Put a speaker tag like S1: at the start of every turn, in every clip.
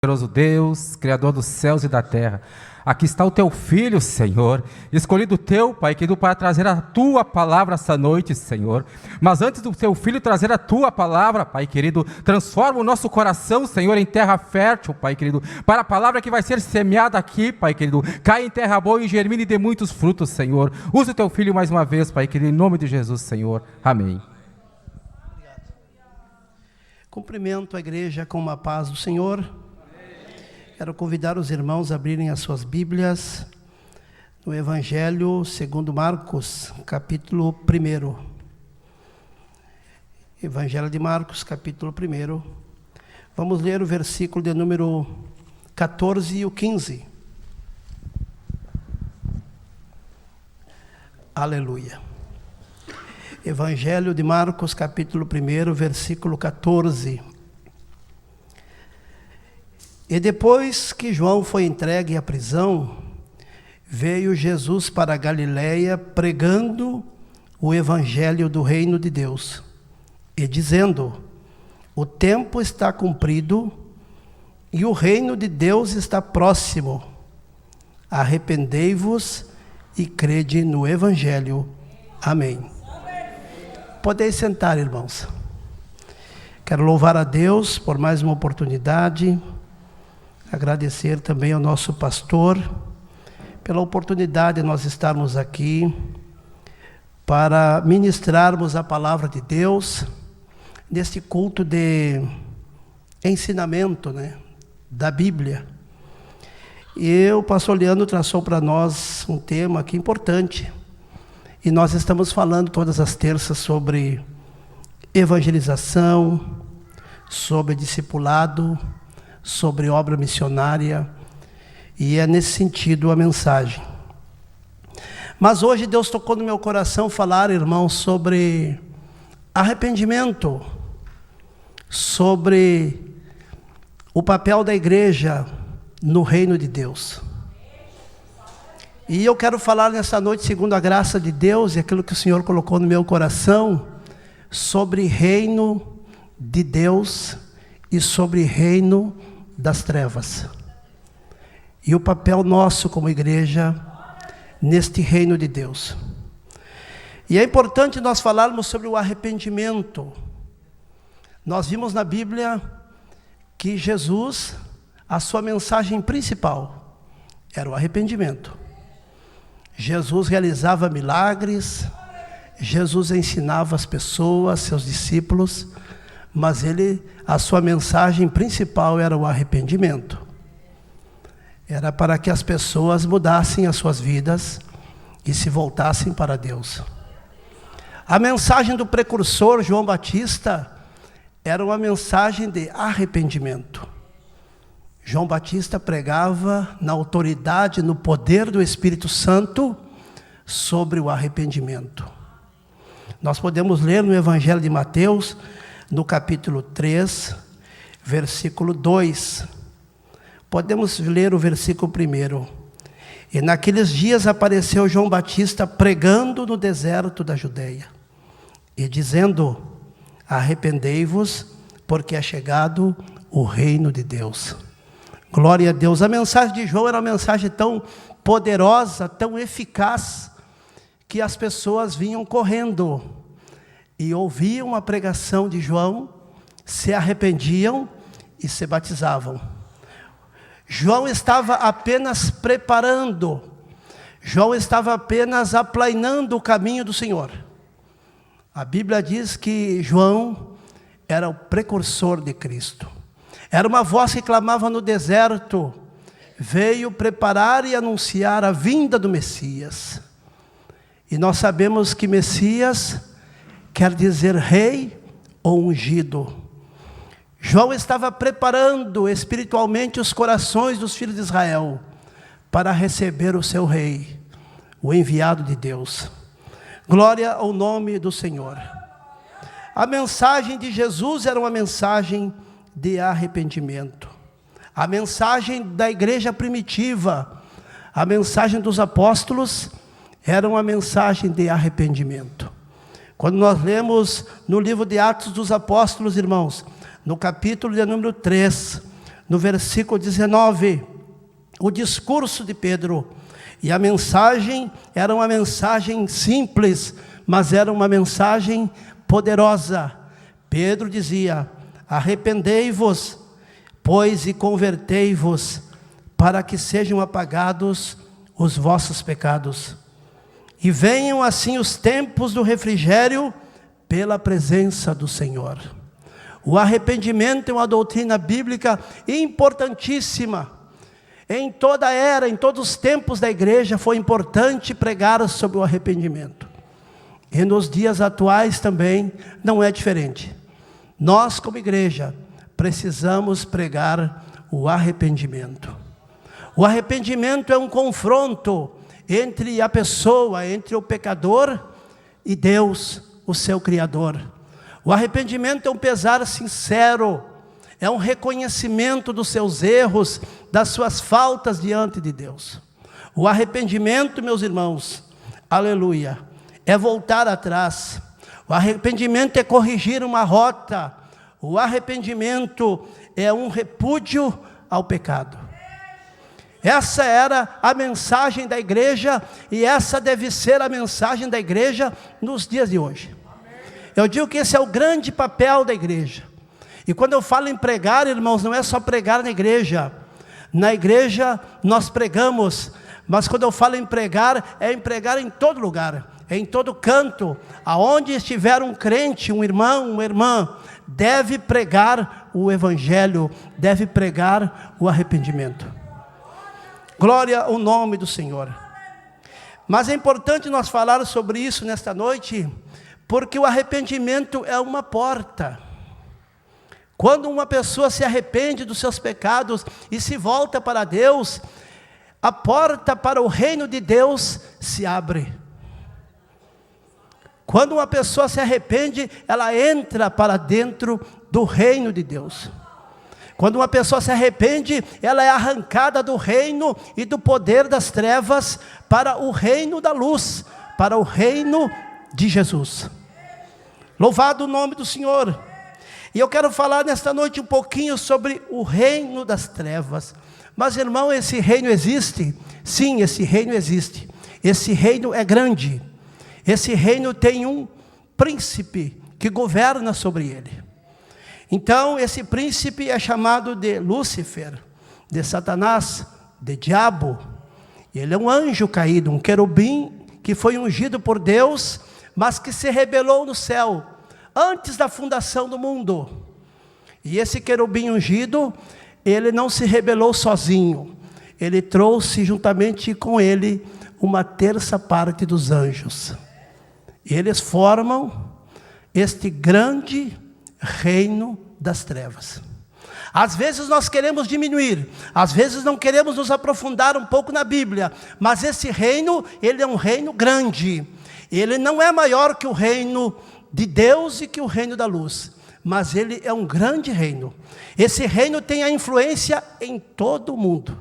S1: Poderoso Deus, Criador dos céus e da terra, aqui está o teu Filho, Senhor, escolhido teu, Pai querido, para trazer a tua palavra essa noite, Senhor. Mas antes do teu Filho trazer a tua palavra, Pai querido, transforma o nosso coração, Senhor, em terra fértil, Pai querido, para a palavra que vai ser semeada aqui, Pai querido, caia em terra boa e germine e dê muitos frutos, Senhor. Usa o teu Filho mais uma vez, Pai querido, em nome de Jesus, Senhor. Amém.
S2: Obrigado. Cumprimento a igreja com a paz do Senhor. Quero convidar os irmãos a abrirem as suas Bíblias no Evangelho segundo Marcos, capítulo 1. Evangelho de Marcos, capítulo 1. Vamos ler o versículo de número 14 e o 15. Aleluia. Evangelho de Marcos, capítulo 1, versículo 14. E depois que João foi entregue à prisão, veio Jesus para a Galiléia pregando o evangelho do reino de Deus e dizendo: o tempo está cumprido e o reino de Deus está próximo. Arrependei-vos e crede no evangelho. Amém. Podeis sentar, irmãos. Quero louvar a Deus por mais uma oportunidade. Agradecer também ao nosso pastor pela oportunidade de nós estarmos aqui para ministrarmos a palavra de Deus neste culto de ensinamento, da Bíblia. E o pastor Leandro traçou para nós um tema aqui importante. E nós estamos falando todas as terças sobre evangelização, sobre discipulado, sobre obra missionária, e é nesse sentido a mensagem. Mas hoje Deus tocou no meu coração falar, irmãos, sobre arrependimento, sobre o papel da igreja no reino de Deus. E eu quero falar nessa noite, segundo a graça de Deus e aquilo que o Senhor colocou no meu coração, sobre reino de Deus e sobre reino das trevas. E o papel nosso como igreja neste reino de Deus. E é importante nós falarmos sobre o arrependimento. Nós vimos na Bíblia que Jesus, a sua mensagem principal era o arrependimento. Jesus realizava milagres, Jesus ensinava as pessoas, seus discípulos, mas a sua mensagem principal era o arrependimento. Era para que as pessoas mudassem as suas vidas e se voltassem para Deus. A mensagem do precursor João Batista era uma mensagem de arrependimento. João Batista pregava na autoridade, no poder do Espírito Santo, sobre o arrependimento. Nós podemos ler no Evangelho de Mateus, no capítulo 3, versículo 2. Podemos ler o versículo 1. E naqueles dias apareceu João Batista pregando no deserto da Judeia, e dizendo: arrependei-vos, porque é chegado o reino de Deus. Glória a Deus. A mensagem de João era uma mensagem tão poderosa, tão eficaz, que as pessoas vinham correndo e ouviam a pregação de João, se arrependiam e se batizavam. João estava apenas preparando, João estava apenas aplainando o caminho do Senhor. A Bíblia diz que João era o precursor de Cristo. Era uma voz que clamava no deserto, veio preparar e anunciar a vinda do Messias. E nós sabemos que Messias quer dizer rei ou ungido. João estava preparando espiritualmente os corações dos filhos de Israel para receber o seu rei, o enviado de Deus. Glória ao nome do Senhor. A mensagem de Jesus era uma mensagem de arrependimento. A mensagem da igreja primitiva, a mensagem dos apóstolos, era uma mensagem de arrependimento. Quando nós lemos no livro de Atos dos Apóstolos, irmãos, no capítulo de número 3, no versículo 19, o discurso de Pedro. E a mensagem era uma mensagem simples, mas era uma mensagem poderosa. Pedro dizia: arrependei-vos, pois, e convertei-vos, para que sejam apagados os vossos pecados, e venham assim os tempos do refrigério pela presença do Senhor. O arrependimento é uma doutrina bíblica importantíssima. Em toda a era, em todos os tempos da igreja, foi importante pregar sobre o arrependimento. E nos dias atuais também não é diferente. Nós, como igreja, precisamos pregar o arrependimento. O arrependimento é um confronto entre a pessoa, entre o pecador e Deus, o seu Criador. O arrependimento é um pesar sincero, é um reconhecimento dos seus erros, das suas faltas diante de Deus. O arrependimento, meus irmãos, aleluia, é voltar atrás. O arrependimento é corrigir uma rota. O arrependimento é um repúdio ao pecado. Essa era a mensagem da igreja, e essa deve ser a mensagem da igreja nos dias de hoje. Eu digo que esse é o grande papel da igreja. E quando eu falo em pregar, irmãos, não é só pregar na igreja. Na igreja nós pregamos, mas quando eu falo em pregar, é em pregar em todo lugar, é em todo canto. Aonde estiver um crente, um irmão, uma irmã, deve pregar o evangelho, deve pregar o arrependimento. Glória ao nome do Senhor. Mas é importante nós falar sobre isso nesta noite, porque o arrependimento é uma porta. Quando uma pessoa se arrepende dos seus pecados e se volta para Deus, a porta para o reino de Deus se abre. Quando uma pessoa se arrepende, ela entra para dentro do reino de Deus. Quando uma pessoa se arrepende, ela é arrancada do reino e do poder das trevas para o reino da luz, para o reino de Jesus. Louvado o nome do Senhor. E eu quero falar nesta noite um pouquinho sobre o reino das trevas. Mas, irmão, esse reino existe? Sim, esse reino existe. Esse reino é grande. Esse reino tem um príncipe que governa sobre ele. Então, esse príncipe é chamado de Lúcifer, de Satanás, de diabo. Ele é um anjo caído, um querubim que foi ungido por Deus, mas que se rebelou no céu, antes da fundação do mundo. E esse querubim ungido, ele não se rebelou sozinho. Ele trouxe juntamente com ele uma terça parte dos anjos. Eles formam este grande reino das trevas. Às vezes nós queremos diminuir, às vezes não queremos nos aprofundar um pouco na Bíblia, mas esse reino, ele é um reino grande. Ele não é maior que o reino de Deus e que o reino da luz, mas ele é um grande reino. Esse reino tem a influência em todo o mundo,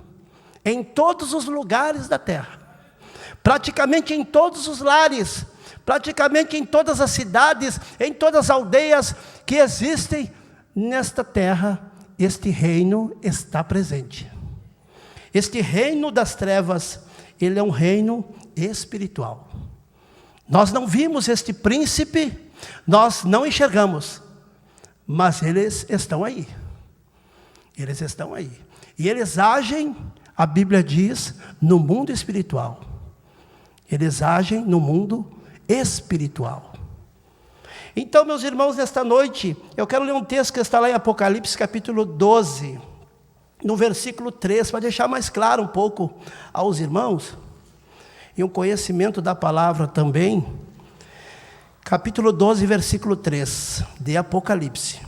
S2: em todos os lugares da terra, praticamente em todos os lares, praticamente em todas as cidades, em todas as aldeias que existem nesta terra. Este reino está presente. Este reino das trevas, ele é um reino espiritual. Nós não vimos este príncipe, nós não enxergamos, mas eles estão aí. Eles estão aí. E eles agem, a Bíblia diz, no mundo espiritual. Eles agem no mundo espiritual. Então, meus irmãos, nesta noite, eu quero ler um texto que está lá em Apocalipse, capítulo 12, no versículo 3, para deixar mais claro um pouco aos irmãos, e um conhecimento da palavra também. Capítulo 12, versículo 3, de Apocalipse.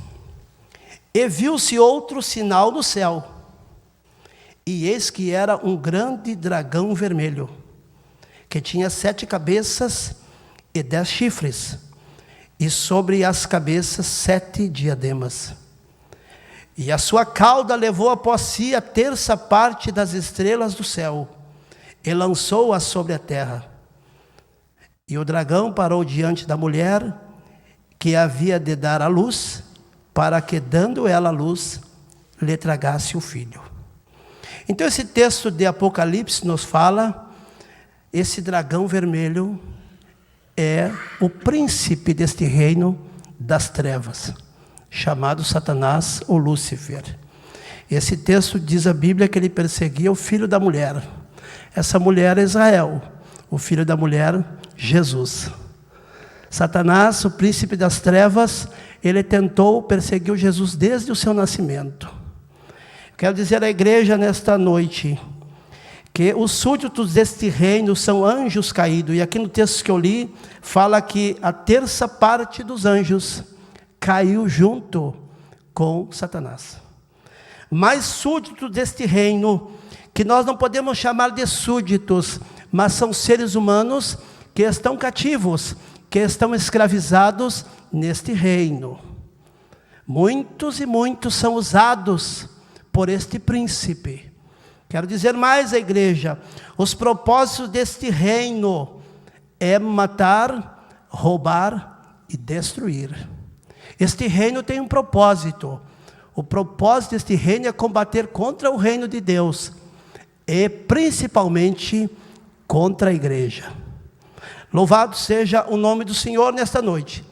S2: E viu-se outro sinal no céu, e eis que era um grande dragão vermelho, que tinha 7 cabeças e 10 chifres, e sobre as cabeças 7 diademas. E a sua cauda levou após si a terça parte das estrelas do céu, e lançou-as sobre a terra. E o dragão parou diante da mulher, que havia de dar à luz, para que, dando ela a luz, lhe tragasse o filho. Então esse texto de Apocalipse nos fala, esse dragão vermelho é o príncipe deste reino das trevas, chamado Satanás ou Lúcifer. Esse texto diz a Bíblia que ele perseguia o filho da mulher. Essa mulher é Israel, o filho da mulher, Jesus. Satanás, o príncipe das trevas, ele tentou perseguir Jesus desde o seu nascimento. Quero dizer à igreja nesta noite, que os súditos deste reino são anjos caídos. E aqui no texto que eu li, fala que a terça parte dos anjos caiu junto com Satanás. Mas súditos deste reino, que nós não podemos chamar de súditos, mas são seres humanos que estão cativos, que estão escravizados neste reino. Muitos e muitos são usados por este príncipe. Quero dizer mais à igreja, os propósitos deste reino é matar, roubar e destruir. Este reino tem um propósito. O propósito deste reino é combater contra o reino de Deus e principalmente contra a igreja. Louvado seja o nome do Senhor nesta noite.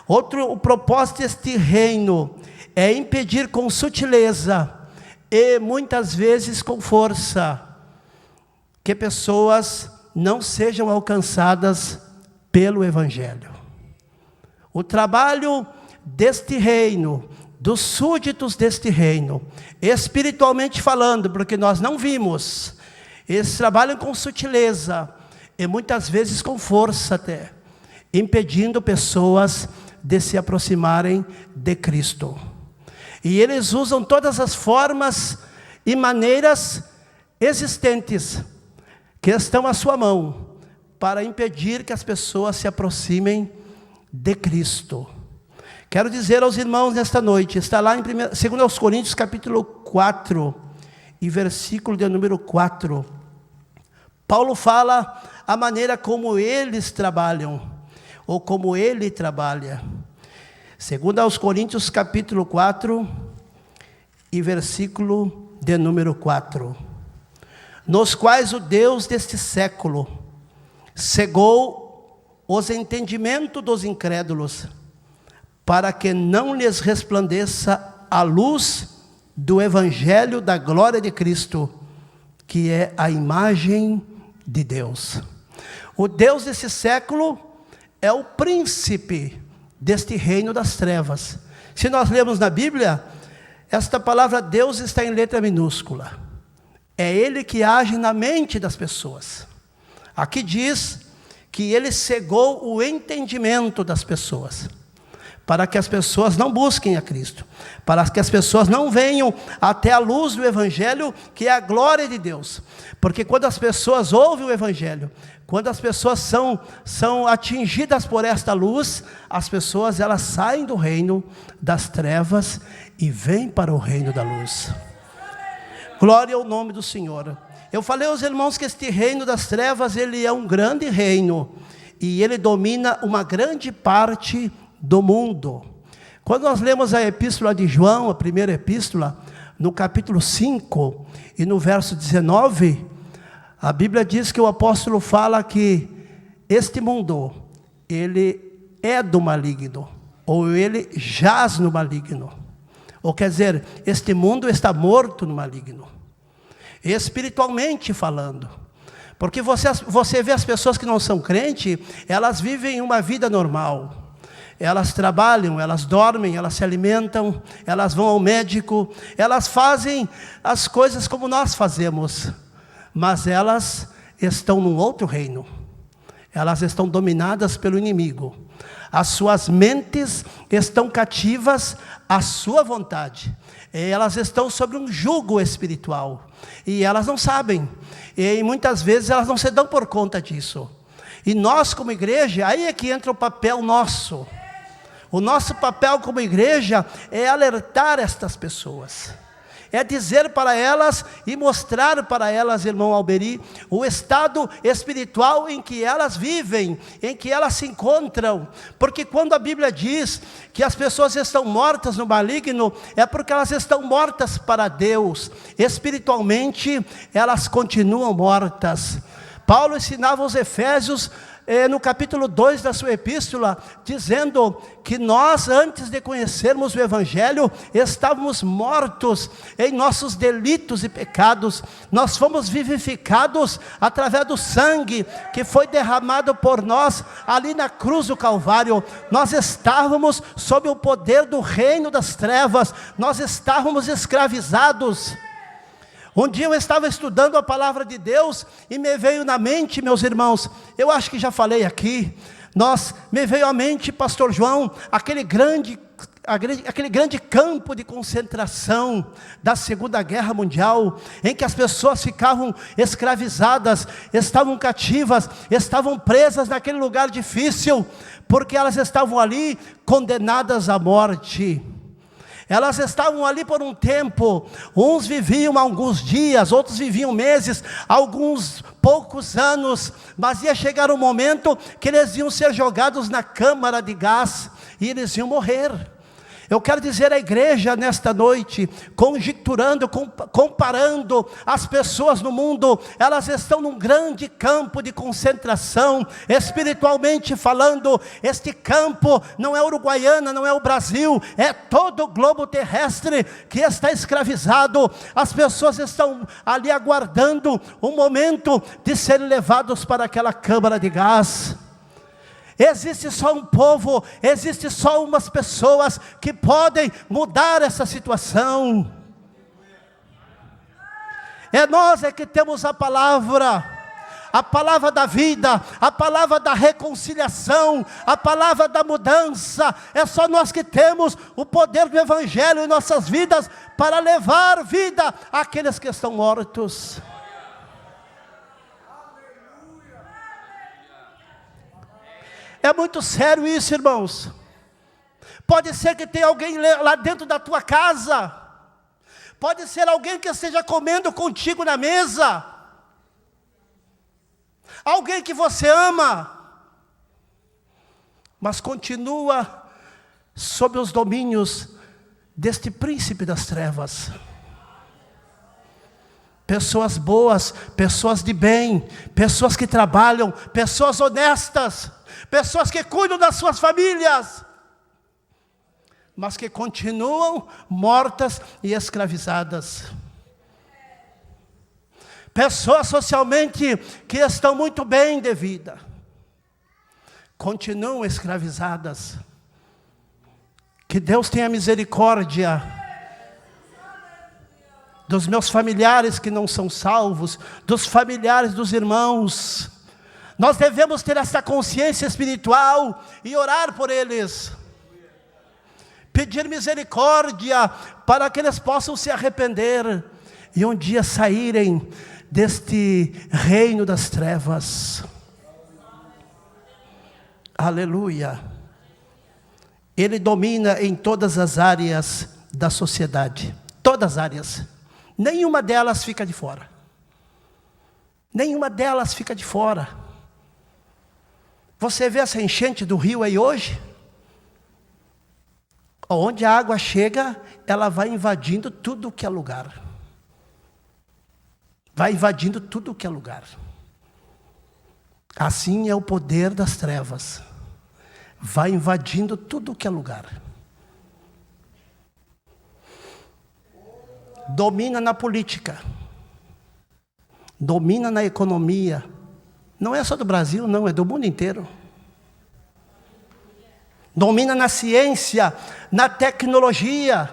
S2: O propósito deste reino é impedir com sutileza e muitas vezes com força que pessoas não sejam alcançadas pelo Evangelho. O trabalho deste reino, dos súditos deste reino, espiritualmente falando, porque nós não vimos, eles trabalham com sutileza e muitas vezes com força até, impedindo pessoas de se aproximarem de Cristo. E eles usam todas as formas e maneiras existentes que estão à sua mão para impedir que as pessoas se aproximem de Cristo. Quero dizer aos irmãos nesta noite, está lá em 2 Coríntios capítulo 4 e versículo de número 4. Paulo fala a maneira como eles trabalham, ou como ele trabalha. 2 Coríntios capítulo 4 e versículo de número 4. Nos quais o Deus deste século cegou os entendimentos dos incrédulos, para que não lhes resplandeça a luz do Evangelho da glória de Cristo, que é a imagem de Deus. O Deus desse século é o príncipe deste reino das trevas. Se nós lemos na Bíblia, esta palavra Deus está em letra minúscula. É Ele que age na mente das pessoas. Aqui diz que Ele cegou o entendimento das pessoas, para que as pessoas não busquem a Cristo, para que as pessoas não venham até a luz do Evangelho, que é a glória de Deus. Porque quando as pessoas ouvem o Evangelho, quando as pessoas são atingidas por esta luz, as pessoas elas saem do reino das trevas e vêm para o reino da luz. Glória ao nome do Senhor. Eu falei aos irmãos que este reino das trevas, ele é um grande reino, e ele domina uma grande parte do mundo. Quando nós lemos a epístola de João, a primeira epístola, no capítulo 5 e no verso 19, a Bíblia diz que o apóstolo fala que este mundo, ele é do maligno, ou ele jaz no maligno. Ou quer dizer, este mundo está morto no maligno, espiritualmente falando. Porque você vê as pessoas que não são crentes, elas vivem uma vida normal. Elas trabalham, elas dormem, elas se alimentam, elas vão ao médico, elas fazem as coisas como nós fazemos, mas elas estão num outro reino. Elas estão dominadas pelo inimigo. As suas mentes estão cativas à sua vontade. Elas estão sobre um jugo espiritual. E elas não sabem. E muitas vezes elas não se dão por conta disso. E nós como igreja, aí é que entra o papel nosso. O nosso papel como igreja é alertar estas pessoas. é dizer para elas e mostrar para elas, irmão Alberi, o estado espiritual em que elas vivem, em que elas se encontram. Porque quando a Bíblia diz que as pessoas estão mortas no maligno, é porque elas estão mortas para Deus. Espiritualmente, elas continuam mortas. Paulo ensinava aos Efésios, no capítulo 2 da sua epístola, dizendo que nós, antes de conhecermos o Evangelho, estávamos mortos em nossos delitos e pecados. Nós fomos vivificados através do sangue que foi derramado por nós ali na cruz do Calvário. Nós estávamos sob o poder do reino das trevas, nós estávamos escravizados. Um dia eu estava estudando a palavra de Deus e me veio na mente, meus irmãos, eu acho que já falei aqui, me veio à mente, pastor João, aquele grande campo de concentração da Segunda Guerra Mundial, em que as pessoas ficavam escravizadas, estavam cativas, estavam presas naquele lugar difícil, porque elas estavam ali condenadas à morte. Elas estavam ali por um tempo, uns viviam alguns dias, outros viviam meses, alguns poucos anos, mas ia chegar um momento que eles iam ser jogados na câmara de gás e eles iam morrer. Eu quero dizer à igreja nesta noite, conjecturando, comparando as pessoas no mundo, elas estão num grande campo de concentração, espiritualmente falando. Este campo não é Uruguaiana, não é o Brasil, é todo o globo terrestre que está escravizado. As pessoas estão ali aguardando o momento de serem levados para aquela câmara de gás. Existe só um povo, existe só umas pessoas que podem mudar essa situação. É nós que temos a palavra da vida, a palavra da reconciliação, a palavra da mudança. É só nós que temos o poder do Evangelho em nossas vidas para levar vida àqueles que estão mortos. É muito sério isso, irmãos. Pode ser que tenha alguém lá dentro da tua casa, pode ser alguém que esteja comendo contigo na mesa, alguém que você ama, mas continua sob os domínios deste príncipe das trevas. Pessoas boas, pessoas de bem, pessoas que trabalham, pessoas honestas, pessoas que cuidam das suas famílias, mas que continuam mortas e escravizadas. Pessoas socialmente que estão muito bem de vida, continuam escravizadas. Que Deus tenha misericórdia dos meus familiares que não são salvos, dos familiares dos irmãos. Nós devemos ter essa consciência espiritual e orar por eles, pedir misericórdia para que eles possam se arrepender e um dia saírem deste reino das trevas. Aleluia. Ele domina em todas as áreas da sociedade, todas as áreas, nenhuma delas fica de fora, nenhuma delas fica de fora. Você vê essa enchente do rio aí hoje? Onde a água chega, ela vai invadindo tudo que é lugar. Vai invadindo tudo que é lugar. Assim é o poder das trevas. Vai invadindo tudo que é lugar. Domina na política. Domina na economia. Não é só do Brasil, não, é do mundo inteiro. Domina na ciência, na tecnologia.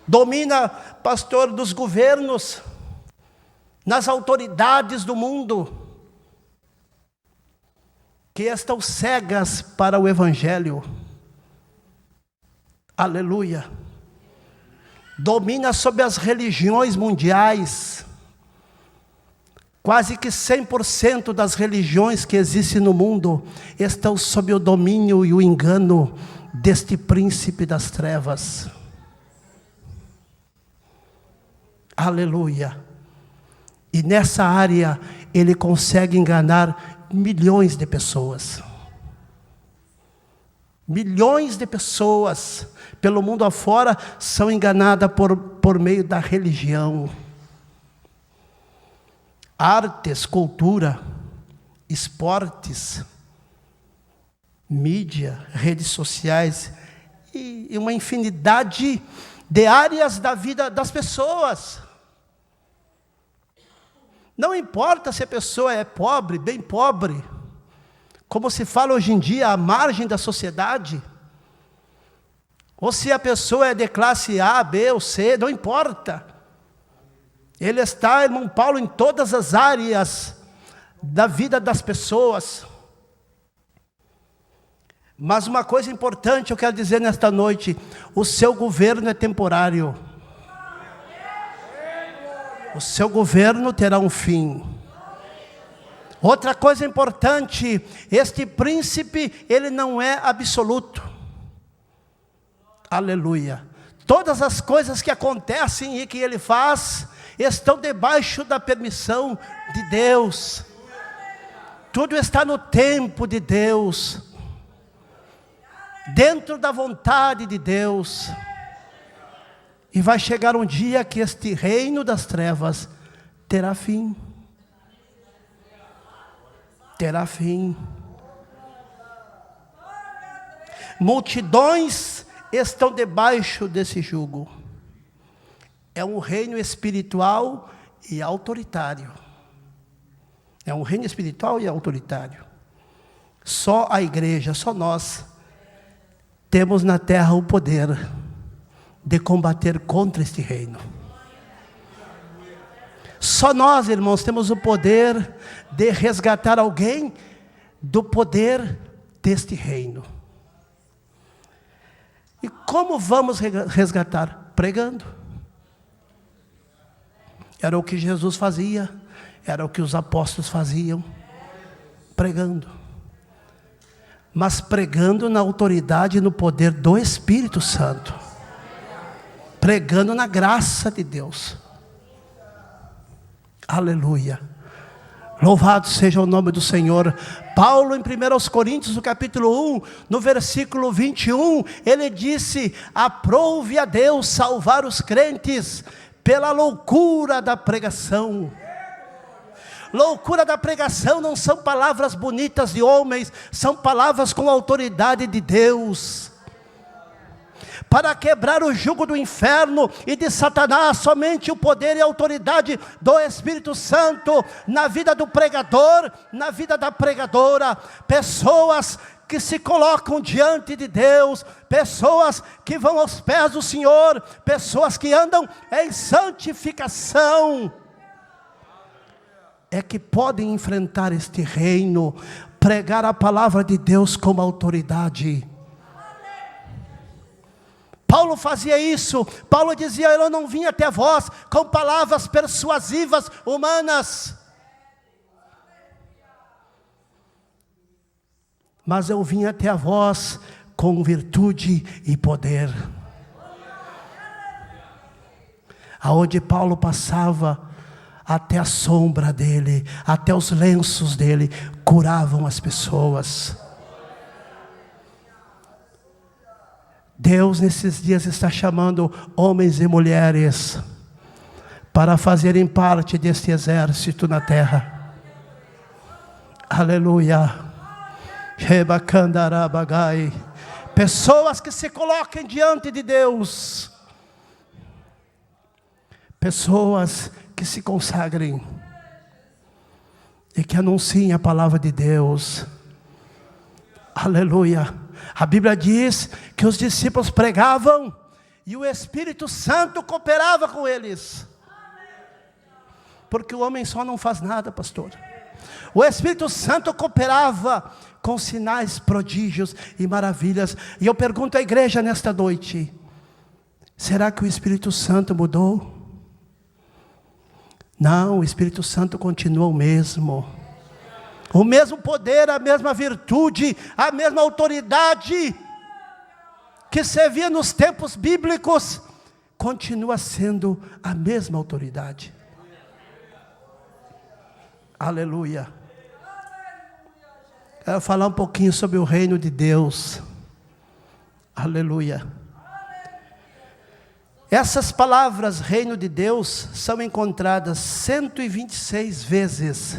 S2: Domina, pastor, dos governos, nas autoridades do mundo, que estão cegas para o Evangelho. Aleluia. Domina sobre as religiões mundiais. Quase que 100% das religiões que existem no mundo estão sob o domínio e o engano deste príncipe das trevas. Aleluia. E nessa área, ele consegue enganar milhões de pessoas. Milhões de pessoas pelo mundo afora são enganadas por meio da religião. Artes, cultura, esportes, mídia, redes sociais e uma infinidade de áreas da vida das pessoas. Não importa se a pessoa é pobre, bem pobre, como se fala hoje em dia, à margem da sociedade, ou se a pessoa é de classe A, B ou C, não importa. Ele está, irmão Paulo, em todas as áreas da vida das pessoas. Mas uma coisa importante eu quero dizer nesta noite: o seu governo é temporário. O seu governo terá um fim. Outra coisa importante: este príncipe, ele não é absoluto. Aleluia. Todas as coisas que acontecem e que ele faz estão debaixo da permissão de Deus. Tudo está no tempo de Deus, dentro da vontade de Deus. E vai chegar um dia que este reino das trevas terá fim. Terá fim. Multidões estão debaixo desse jugo. É um reino espiritual e autoritário. É um reino espiritual e autoritário. Só a igreja, só nós, temos na terra o poder de combater contra este reino. Só nós, irmãos, temos o poder de resgatar alguém do poder deste reino. E como vamos resgatar? Pregando. Era o que Jesus fazia, era o que os apóstolos faziam, pregando. Mas pregando na autoridade e no poder do Espírito Santo. Pregando na graça de Deus. Aleluia. Louvado seja o nome do Senhor. Paulo, em 1 Coríntios, no capítulo 1, no versículo 21, ele disse: aprove a Deus salvar os crentes pela loucura da pregação. Loucura da pregação não são palavras bonitas de homens, são palavras com autoridade de Deus. Para quebrar o jugo do inferno e de Satanás, somente o poder e a autoridade do Espírito Santo na vida do pregador, na vida da pregadora. Pessoas que se colocam diante de Deus, pessoas que vão aos pés do Senhor, pessoas que andam em santificação, é que podem enfrentar este reino, pregar a palavra de Deus com autoridade. Paulo fazia isso. Paulo dizia: eu não vim até vós com palavras persuasivas humanas, mas eu vim até vós com virtude e poder. Aonde Paulo passava, até a sombra dele, até os lenços dele, curavam as pessoas. Deus nesses dias está chamando homens e mulheres para fazerem parte deste exército na terra. Aleluia. Pessoas que se coloquem diante de Deus. Pessoas que se consagrem e que anunciem a palavra de Deus. Aleluia. A Bíblia diz que os discípulos pregavam e o Espírito Santo cooperava com eles. Porque o homem só não faz nada, pastor. O Espírito Santo cooperava com sinais, prodígios e maravilhas. E eu pergunto à igreja nesta noite: será que o Espírito Santo mudou? Não, o Espírito Santo continua o mesmo. O mesmo poder, a mesma virtude, a mesma autoridade que se via nos tempos bíblicos, continua sendo a mesma autoridade. Aleluia. Quero falar um pouquinho sobre o reino de Deus. Aleluia. Essas palavras, reino de Deus, são encontradas 126 vezes,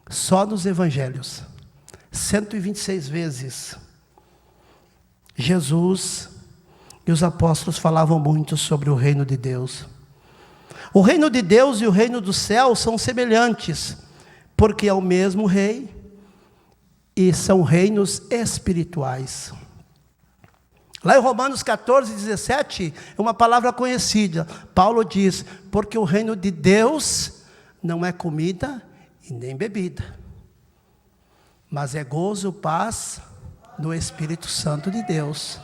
S2: só nos evangelhos. 126 vezes. Jesus e os apóstolos falavam muito sobre o reino de Deus. O reino de Deus e o reino do céu são semelhantes, porque é o mesmo rei, e são reinos espirituais. Lá em Romanos 14, 17, é uma palavra conhecida. Paulo diz, porque o reino de Deus não é comida e nem bebida, mas é gozo, paz no Espírito Santo de Deus.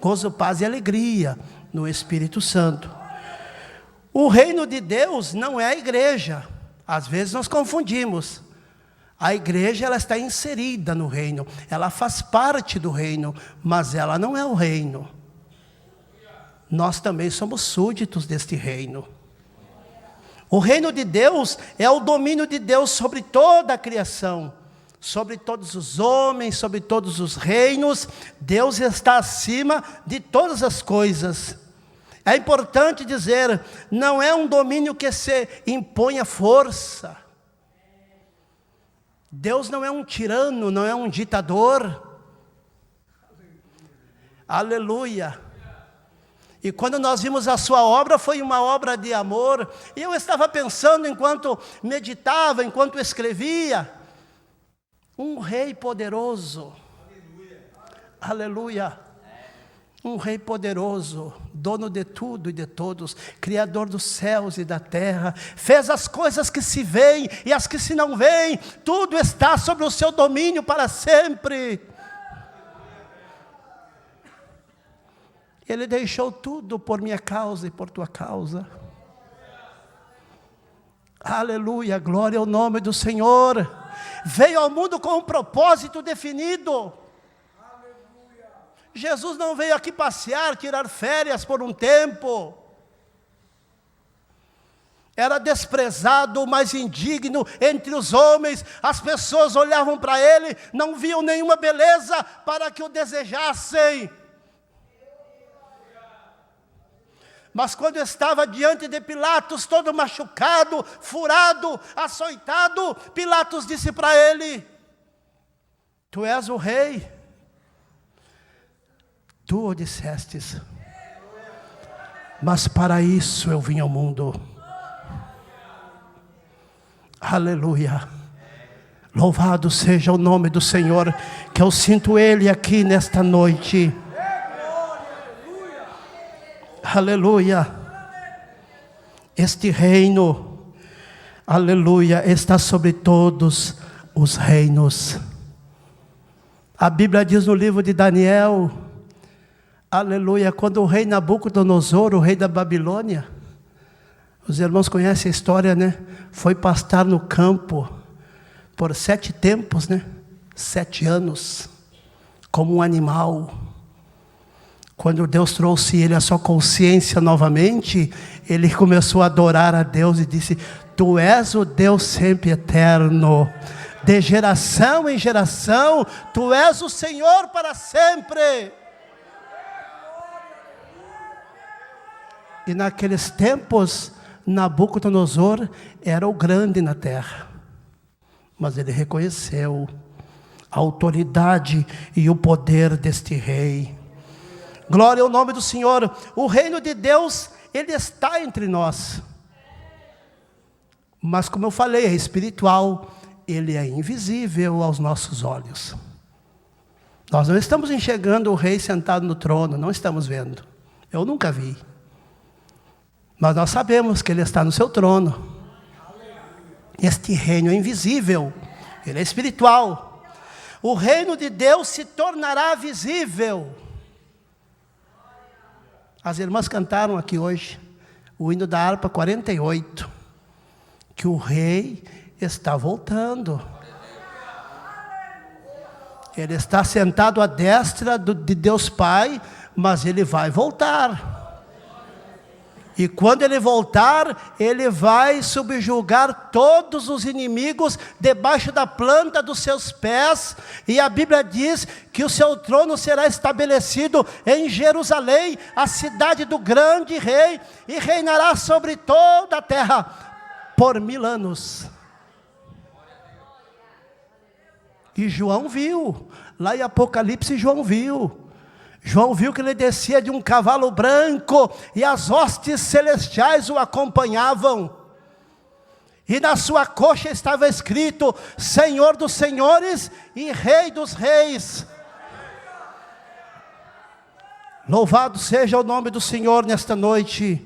S2: Gozo, paz e alegria no Espírito Santo. O reino de Deus não é a igreja. Às vezes nós confundimos. A igreja, ela está inserida no reino, ela faz parte do reino, mas ela não é o reino. Nós também somos súditos deste reino. O reino de Deus é o domínio de Deus sobre toda a criação, sobre todos os homens, sobre todos os reinos. Deus está acima de todas as coisas. É importante dizer, não é um domínio que se impõe à força. Deus não é um tirano, não é um ditador. Aleluia. E quando nós vimos a sua obra, foi uma obra de amor. E eu estava pensando, enquanto meditava, enquanto escrevia, um rei poderoso. Aleluia. Um rei poderoso, dono de tudo e de todos, criador dos céus e da terra, fez as coisas que se veem e as que se não veem, tudo está sobre o seu domínio para sempre. Ele deixou tudo por minha causa e por tua causa. Aleluia, glória ao nome do Senhor. Veio ao mundo com um propósito definido. Jesus não veio aqui passear, tirar férias por um tempo. Era desprezado, mais indigno entre os homens. As pessoas olhavam para ele, não viam nenhuma beleza para que o desejassem. Mas quando estava diante de Pilatos, todo machucado, furado, açoitado, Pilatos disse para ele, tu és o rei. Tu o dissestes, mas para isso eu vim ao mundo. Aleluia. Louvado seja o nome do Senhor, que eu sinto Ele aqui nesta noite. Aleluia. Este reino, aleluia, está sobre todos os reinos. A Bíblia diz no livro de Daniel, aleluia, quando o rei Nabucodonosor, o rei da Babilônia, os irmãos conhecem a história, né? Foi pastar no campo por 7 tempos, né? 7 anos, como um animal. Quando Deus trouxe ele a sua consciência novamente, ele começou a adorar a Deus e disse, tu és o Deus sempre eterno, de geração em geração, tu és o Senhor para sempre. E naqueles tempos, Nabucodonosor era o grande na terra. Mas ele reconheceu a autoridade e o poder deste rei. Glória ao nome do Senhor. O reino de Deus, ele está entre nós. Mas como eu falei, é espiritual. Ele é invisível aos nossos olhos. Nós não estamos enxergando o rei sentado no trono, não estamos vendo. Eu nunca vi. Mas nós sabemos que Ele está no seu trono. Este reino é invisível, ele é espiritual. O reino de Deus se tornará visível. As irmãs cantaram aqui hoje, o hino da harpa 48, que o rei está voltando. Ele está sentado à destra de Deus Pai, mas Ele vai voltar. E quando ele voltar, ele vai subjugar todos os inimigos debaixo da planta dos seus pés. E a Bíblia diz que o seu trono será estabelecido em Jerusalém, a cidade do grande rei, e reinará sobre toda a terra por 1000 anos. E João viu, lá em Apocalipse João viu que ele descia de um cavalo branco, e as hostes celestiais o acompanhavam, e na sua coxa estava escrito: Senhor dos senhores e Rei dos reis. Louvado seja o nome do Senhor nesta noite.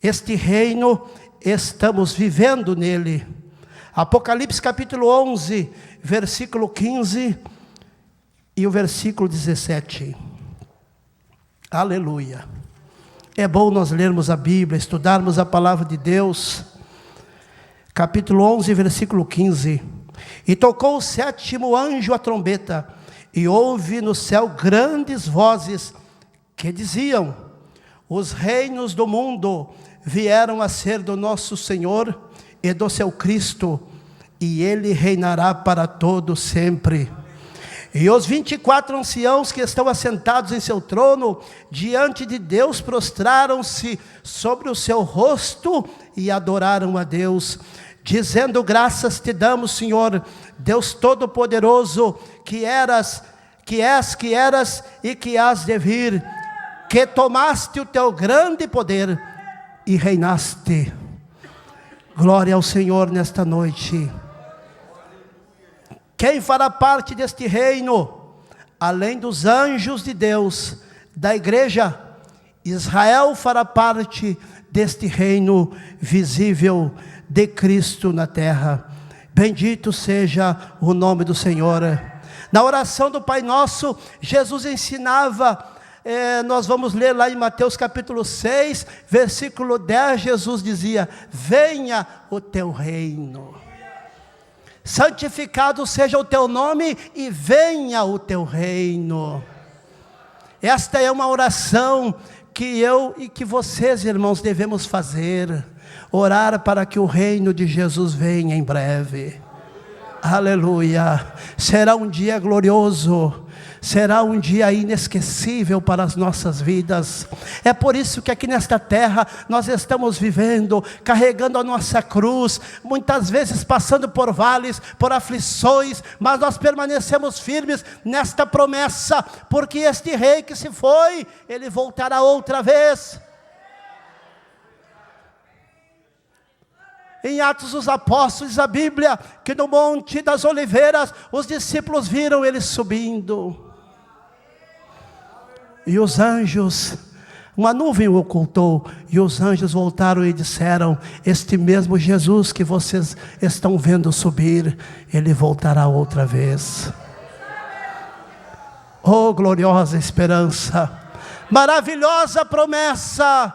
S2: Este reino, estamos vivendo nele. Apocalipse capítulo 11, versículo 15 e o versículo 17. Aleluia. É bom nós lermos a Bíblia, estudarmos a palavra de Deus. Capítulo 11, versículo 15. E tocou o 7º anjo a trombeta, e houve no céu grandes vozes que diziam: os reinos do mundo vieram a ser do nosso Senhor e do seu Cristo, e ele reinará para todo sempre. E os 24 anciãos que estão assentados em seu trono, diante de Deus, prostraram-se sobre o seu rosto e adoraram a Deus, dizendo: graças te damos, Senhor, Deus Todo-Poderoso, que és e que hás de vir, que tomaste o teu grande poder e reinaste. Glória ao Senhor nesta noite. Quem fará parte deste reino? Além dos anjos de Deus, da igreja, Israel fará parte deste reino visível de Cristo na terra. Bendito seja o nome do Senhor. Na oração do Pai Nosso, Jesus ensinava, nós vamos ler lá em Mateus capítulo 6, versículo 10, Jesus dizia: venha o teu reino. Santificado seja o teu nome e venha o teu reino. Esta é uma oração que eu e que vocês, irmãos, devemos fazer. Orar para que o reino de Jesus venha em breve. Aleluia. Será um dia glorioso. Será um dia inesquecível para as nossas vidas. É por isso que aqui nesta terra nós estamos vivendo, carregando a nossa cruz, muitas vezes passando por vales, por aflições, mas nós permanecemos firmes nesta promessa, porque este rei que se foi, ele voltará outra vez. Em Atos dos Apóstolos, a Bíblia, que no Monte das Oliveiras, os discípulos viram ele subindo. E os anjos, uma nuvem o ocultou, e os anjos voltaram e disseram: este mesmo Jesus que vocês estão vendo subir, ele voltará outra vez. Oh, gloriosa esperança, maravilhosa promessa.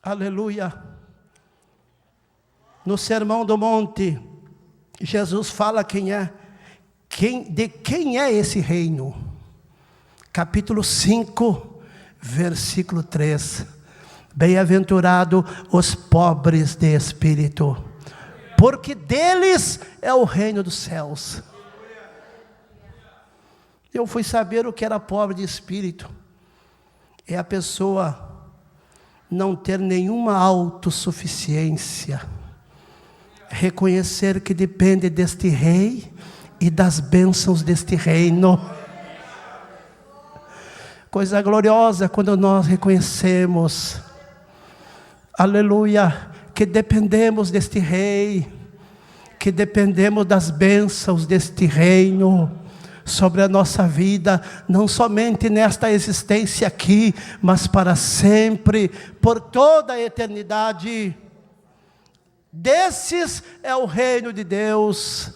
S2: Aleluia. No Sermão do Monte, Jesus fala de quem é esse reino. Capítulo 5, versículo 3. Bem-aventurado os pobres de espírito, porque deles é o reino dos céus. Eu fui saber o que era pobre de espírito. É a pessoa não ter nenhuma autossuficiência, reconhecer que depende deste rei e das bênçãos deste reino. Coisa gloriosa quando nós reconhecemos, aleluia, que dependemos deste rei, que dependemos das bênçãos deste reino sobre a nossa vida, não somente nesta existência aqui, mas para sempre, por toda a eternidade. Desses é o reino de Deus.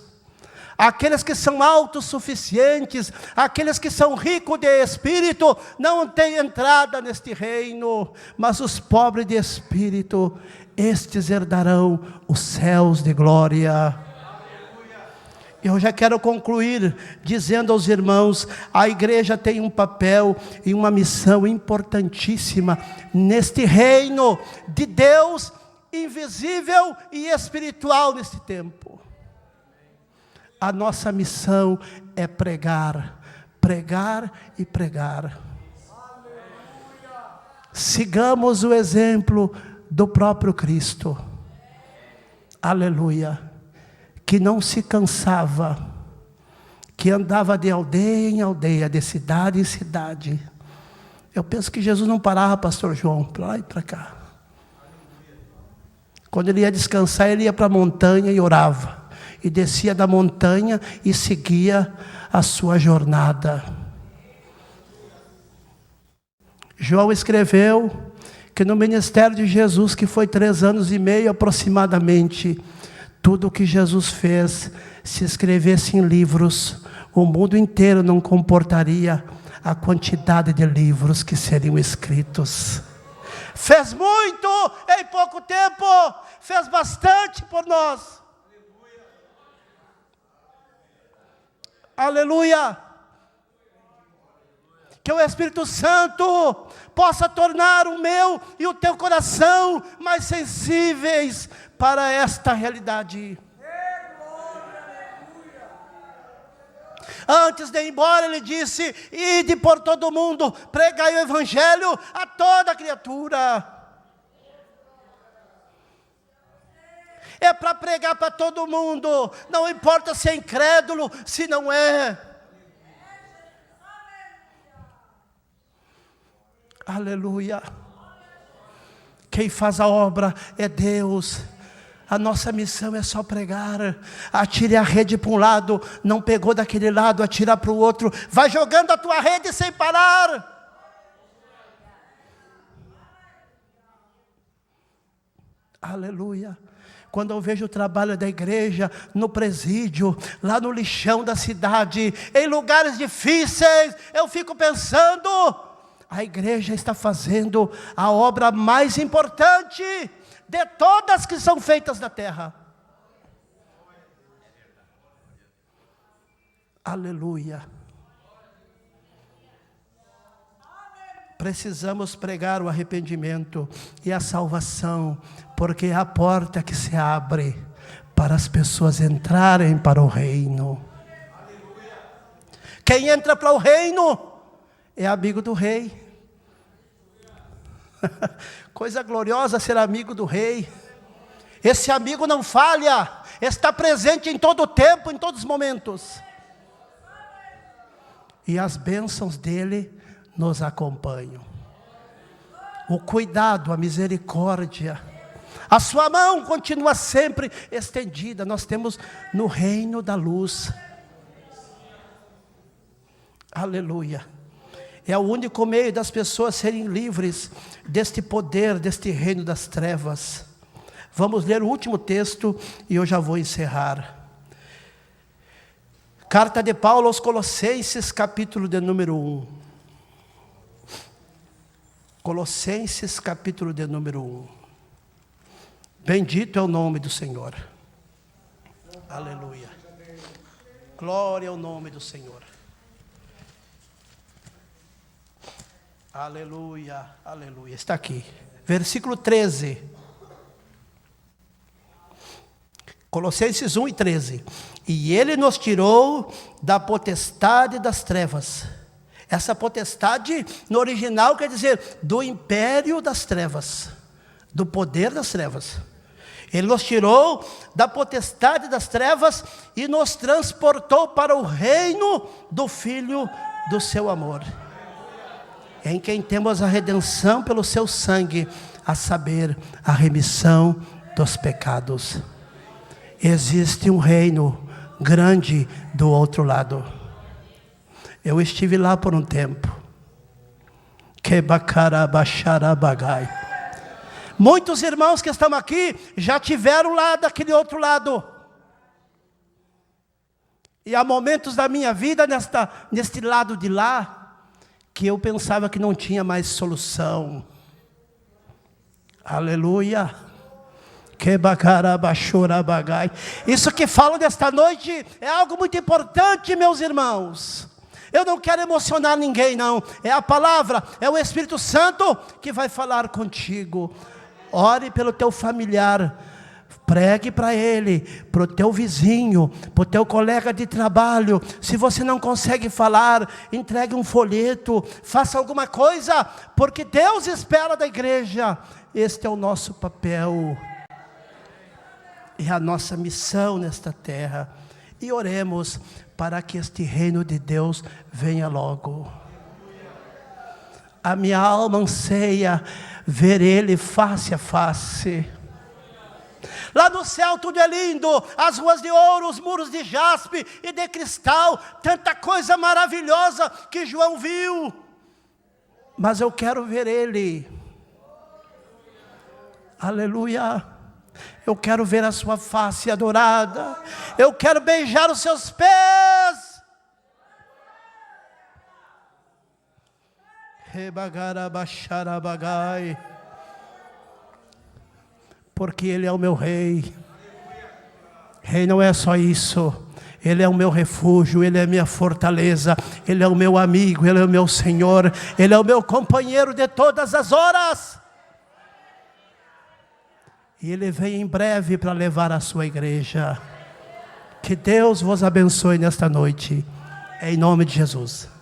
S2: Aqueles que são autossuficientes, aqueles que são ricos de espírito, não têm entrada neste reino, mas os pobres de espírito, estes herdarão os céus de glória. Eu já quero concluir dizendo aos irmãos, a igreja tem um papel e uma missão importantíssima neste reino de Deus, invisível e espiritual neste tempo. A nossa missão é pregar, pregar e pregar. Sigamos o exemplo do próprio Cristo. Aleluia. Que não se cansava, que andava de aldeia em aldeia, de cidade em cidade. Eu penso que Jesus não parava, pastor João, para lá e para cá. Quando ele ia descansar, ele ia para a montanha e orava. E descia da montanha e seguia a sua jornada. João escreveu que no ministério de Jesus, que foi 3 anos e meio aproximadamente, tudo o que Jesus fez, se escrevesse em livros, o mundo inteiro não comportaria a quantidade de livros que seriam escritos. Fez muito em pouco tempo, fez bastante por nós. Aleluia! Que o Espírito Santo possa tornar o meu e o teu coração mais sensíveis para esta realidade. Antes de ir embora, ele disse: ide por todo mundo, pregai o evangelho a toda criatura. É para pregar para todo mundo, não importa se é incrédulo, se não é. Aleluia. Quem faz a obra é Deus. A nossa missão é só pregar. Atire a rede para um lado, não pegou daquele lado, atira para o outro. Vai jogando a tua rede sem parar. Aleluia. Quando eu vejo o trabalho da igreja, no presídio, lá no lixão da cidade, em lugares difíceis, eu fico pensando, a igreja está fazendo a obra mais importante de todas que são feitas na terra. Aleluia. Precisamos pregar o arrependimento e a salvação, porque é a porta que se abre para as pessoas entrarem para o reino. Quem entra para o reino é amigo do rei. Coisa gloriosa ser amigo do rei. Esse amigo não falha, está presente em todo o tempo, em todos os momentos. E as bênçãos dele nos acompanham. O cuidado, a misericórdia, a sua mão continua sempre estendida. Nós temos no reino da luz. Aleluia. É o único meio das pessoas serem livres deste poder, deste reino das trevas. Vamos ler o último texto e eu já vou encerrar. Carta de Paulo aos Colossenses, capítulo de número 1. Colossenses, capítulo de número 1. Bendito é o nome do Senhor. Aleluia. Glória ao nome do Senhor. Aleluia, aleluia. Está aqui. Versículo 13. Colossenses 1 e 13. E ele nos tirou da potestade das trevas. Essa potestade, no original, quer dizer, do império das trevas. Do poder das trevas. Ele nos tirou da potestade das trevas e nos transportou para o reino do Filho do seu amor, em quem temos a redenção pelo seu sangue, a saber, a remissão dos pecados. Existe um reino grande do outro lado. Eu estive lá por um tempo. Quebacarabaxarabagai. Muitos irmãos que estão aqui já tiveram lá daquele outro lado. E há momentos da minha vida neste lado de lá, que eu pensava que não tinha mais solução. Aleluia. Isso que falo nesta noite é algo muito importante, meus irmãos. Eu não quero emocionar ninguém, não. É a palavra, é o Espírito Santo que vai falar contigo. Ore pelo teu familiar, pregue para ele, para o teu vizinho, para o teu colega de trabalho. Se você não consegue falar, entregue um folheto, faça alguma coisa, porque Deus espera da igreja. Este é o nosso papel. É a nossa missão nesta terra. E oremos para que este reino de Deus venha logo. A minha alma anseia ver Ele face a face. Lá no céu tudo é lindo, as ruas de ouro, os muros de jaspe e de cristal, tanta coisa maravilhosa que João viu. Mas eu quero ver Ele. Aleluia. Eu quero ver a sua face adorada. Eu quero beijar os seus pés. Porque Ele é o meu Rei. Rei não é só isso. Ele é o meu refúgio, Ele é a minha fortaleza, Ele é o meu amigo, Ele é o meu Senhor, Ele é o meu companheiro de todas as horas. E Ele vem em breve para levar a sua igreja. Que Deus vos abençoe nesta noite, em nome de Jesus.